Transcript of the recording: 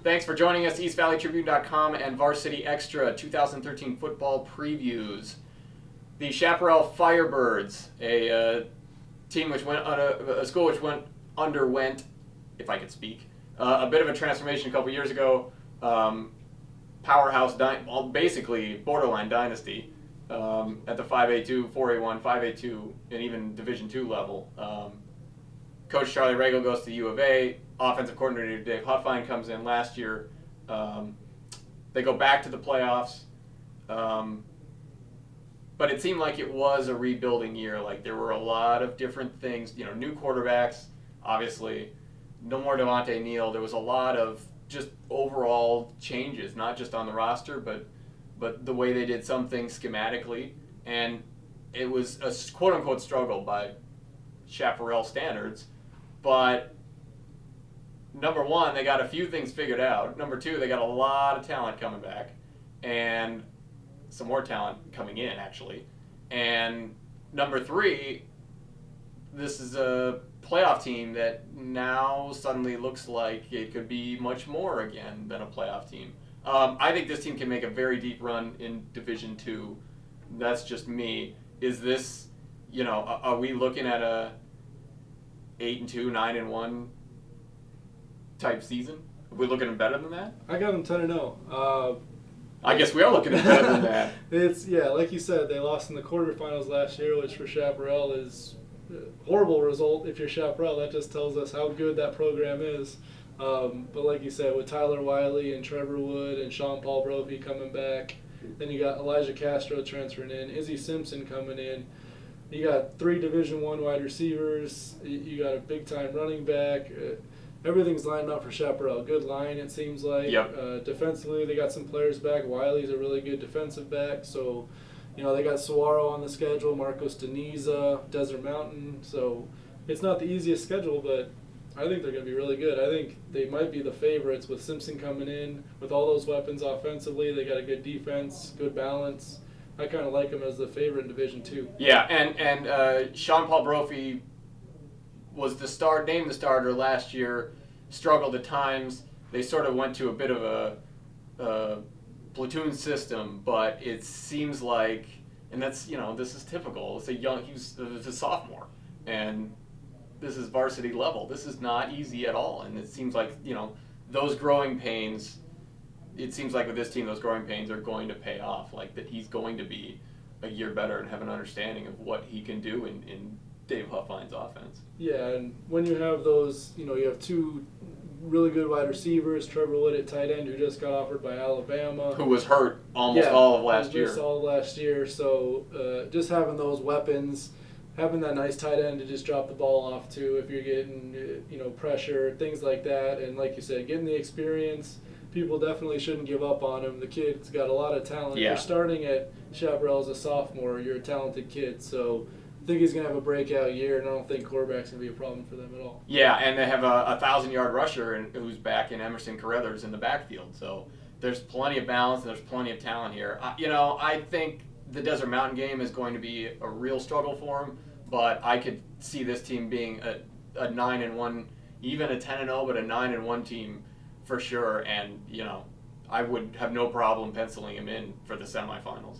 Thanks for joining us, EastValleyTribune.com and Varsity Xtra 2013 football previews. The Chaparral Firebirds, a team which went a school which underwent, if I could speak, a bit of a transformation a couple years ago. Powerhouse, basically borderline dynasty at the 5A2, 4A1, 5A2, and even Division II level. Coach Charlie Regal goes to U of A. Offensive coordinator Dave Huffine comes in last year. They go back to the playoffs. But it seemed like it was a rebuilding year. Like there were a lot of different things. You know, new quarterbacks, obviously. No more Devontae Neal. There was a lot of just overall changes, not just on the roster, but the way they did some things schematically. And it was a quote-unquote struggle by Chaparral standards. But number one, they got a few things figured out. Number two, they got a lot of talent coming back. And some more talent coming in, actually. And number three, this is a playoff team that now suddenly looks like it could be much more again than a playoff team. I think this team can make a very deep run in Division II. That's just me. Is this, are we looking at a 8-2, 9-1 type season? Are we looking at better than that? I got them 10-0. I guess we are looking at better than that. It's like you said, they lost in the quarterfinals last year, which for Chaparral is a horrible result. If you're Chaparral, that just tells us how good that program is. But like you said, with Tyler Wiley and Trevor Wood and Sean Paul Brophy coming back, then you got Elijah Castro transferring in, Izzy Simpson coming in. You got 3 Division I wide receivers. You got a big-time running back. Everything's lined up for Chaparral. Good line, it seems like. Yep. Defensively, they got some players back. Wiley's a really good defensive back. So, they got Saguaro on the schedule, Marcos Deniza, Desert Mountain. So, it's not the easiest schedule, but I think they're going to be really good. I think they might be the favorites with Simpson coming in with all those weapons offensively. They got a good defense, good balance. I kind of like them as the favorite in Division II. Yeah, and Sean Paul Brophy was named the starter last year, struggled at times. They sort of went to a bit of a platoon system, but it seems like, and that's, this is typical. He's a sophomore, and this is varsity level. This is not easy at all, and it seems like, those growing pains, it seems like with this team, those growing pains are going to pay off, like that he's going to be a year better and have an understanding of what he can do in Dave Huffine's offense. Yeah, and when you have those, you have 2 really good wide receivers, Trevor Wood at tight end, who just got offered by Alabama. Who was hurt almost all of last year. All of last year. So just having those weapons, having that nice tight end to just drop the ball off to if you're getting, pressure, things like that. And like you said, getting the experience, people definitely shouldn't give up on him. The kid's got a lot of talent. Yeah. You're starting at Chaparral as a sophomore. You're a talented kid. So I think he's going to have a breakout year, and I don't think quarterback's going to be a problem for them at all. Yeah, and they have a 1,000-yard rusher who's back in Emerson Carruthers in the backfield. So there's plenty of balance and there's plenty of talent here. I think the Desert Mountain game is going to be a real struggle for him, but I could see this team being a 9-1, even a 10-0, but a 9-1 team for sure. And, I would have no problem penciling him in for the semifinals.